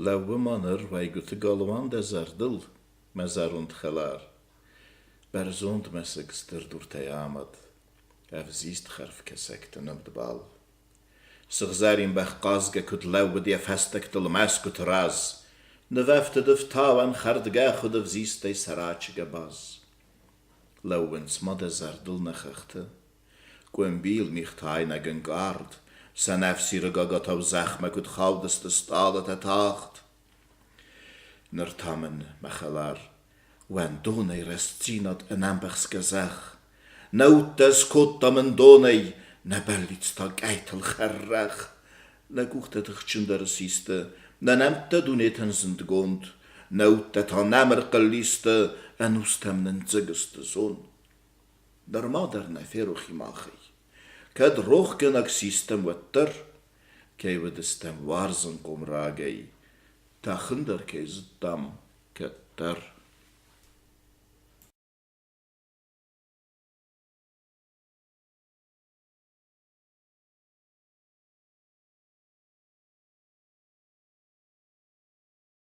Lawwe manner waigute galwan dezardil, mezarund gelar. Berzond messigster door tejamad, ziest gerf kesekten op de bal. Sig zarin bech qazge kut lawwe die festek til meskut raz, ne wefte de vtawan gardgach de ziest de sarachige baz. Lawwen smade zardil nechachte, Gwembil mich taina gen gard, san efsir gagat av zachme kut chaldest de stadet et acht. Ner tamen mechalar, wen donei restzinat en ambachs gezach, nautes kottamen donei, ne bellits ta geitel gerrach, ne guchtet ich tschundere siste, ne nemte dunetten sind gond, nautet ha nemmer geliste, en ustem nen zigeste zon. Der mader ne feruchi machi. Kad roch genak system wetter, kei we de stem warzen kom ragei, tachinder kei zdam ketter.